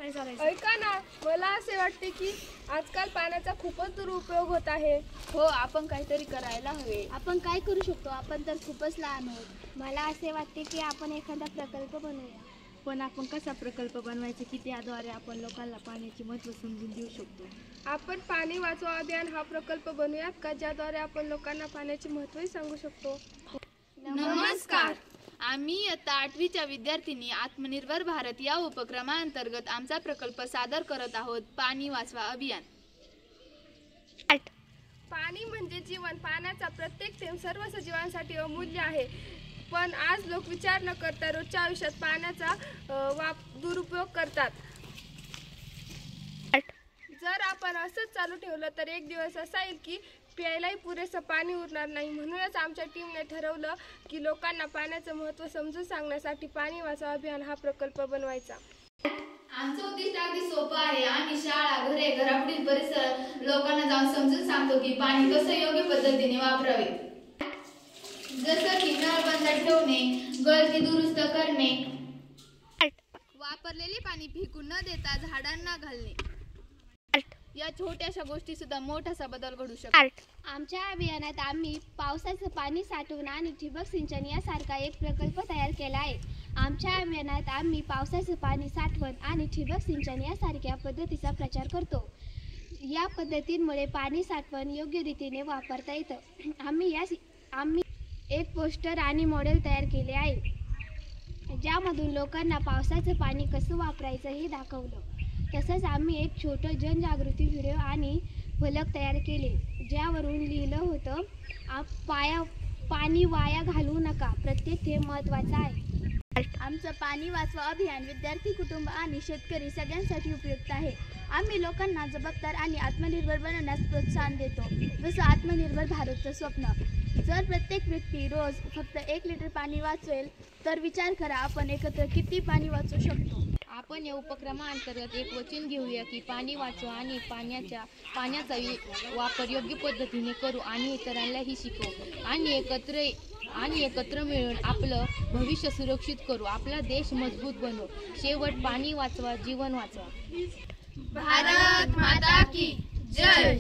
नाही चालायचं. ऐका ना, मला असे वाटते की आजकाल पाण्याचा खूपच दुरुपयोग होत आहे. हो, आपण काहीतरी करायला हवे. आपण काय करू शकतो? आपण तर खूपच लहान आहोत. मला असे वाटते की आपण एखादा प्रकल्प बनवूया. पण आपण कसा प्रकल्प बनवायचा की त्याद्वारे आपण लोकांना पाण्याचे महत्त्व समजून देऊ शकतो? आपण पाणी वाचवा अभियान हा प्रकल्प बनवूयात का, ज्याद्वारे आपण लोकांना पाण्याचे महत्त्वही सांगू शकतो. नमस्कार, आम्ही इयत्ता 8वीच्या विद्यार्थिनी आत्मनिर्भर भारत या उपक्रमाअंतर्गत आमचा प्रकल्प सादर करत आहोत. पाणी वाचवा अभियान. पाणी म्हणजे जीवन. पाण्याचा प्रत्येक थेंब सर्व सजीवांसाठी अमूल्य आहे. पण आज लोक विचार न करता रोजच्या आयुष्यात पाण्याचा दुरुपयोग करतात. जर आपण असंच चालू ठेवलं तर एक दिवस असा येईल की प्यायलाही पुरेसं पाणी उरणार नाही. म्हणूनच आमच्या टीमने ठरवलं की लोकांना पाण्याचं महत्त्व समजून सांगण्यासाठी पाणी वाचवा अभियान हा प्रकल्प बनवायचा. आमचं उद्दिष्ट अगदी सोपं आहे. आम्ही शाळा, घरे, घरापुढील परिसर लोकांना जाऊन समजून सांगतो की पाणी कसं योग्य पद्धतीने वापरावे. जसं की नळ बंद ठेवणे, गळती दुरुस्त करणे, वापरलेले पाणी फेकून न देता झाडांना घालणे. या छोट्याशा गोष्टी सुद्धा मोठासा बदल घडू शकतात. आमच्या अभियानात आम्ही पावसाचं पाणी साठवून आणि ठिबक सिंचन यासारखा एक प्रकल्प तयार केला आहे. आमच्या अभियानात आम्ही पावसाचं पाणी साठवण आणि ठिबक सिंचन यासारख्या पद्धतीचा प्रचार करतो. या पद्धतींमुळे पाणी साठवण योग्य रीतीने वापरता येतं. आम्ही एक पोस्टर आणि मॉडेल तयार केले आहे, ज्यामधून लोकांना पावसाचं पाणी कसं वापरायचं हे दाखवलं. तसंच आम्ही एक छोटं जनजागृती व्हिडिओ आणि फलक तयार केले, ज्यावरून लिहिलं होतं, पाणी वाया घालवू नका, प्रत्येक थेंब महत्त्वाचा आहे. आमचं पाणी वाचवा अभियान विद्यार्थी, कुटुंब आणि शेतकरी सगळ्यांसाठी उपयुक्त आहे. आम्ही लोकांना जबाबदार आणि आत्मनिर्भर बनवण्यास प्रोत्साहन देतो, जसं आत्मनिर्भर भारतचं स्वप्न. जर प्रत्येक व्यक्ती रोज फक्त 1 लिटर पाणी वाचवेल तर विचार करा आपण एकत्र किती पाणी वाचवू शकतो. आपण या उपक्रमाअंतर्गत एक वचन घेऊया की पाणी वाचवा आणि पाण्याचा वापर योग्य पद्धतीने करू आणि इतरांनाही शिकवू आणि एकत्र मिळून आपलं भविष्य सुरक्षित करू, आपला देश मजबूत बनवू. शेवट, पाणी वाचवा, जीवन वाचवा. भारत माता की जय.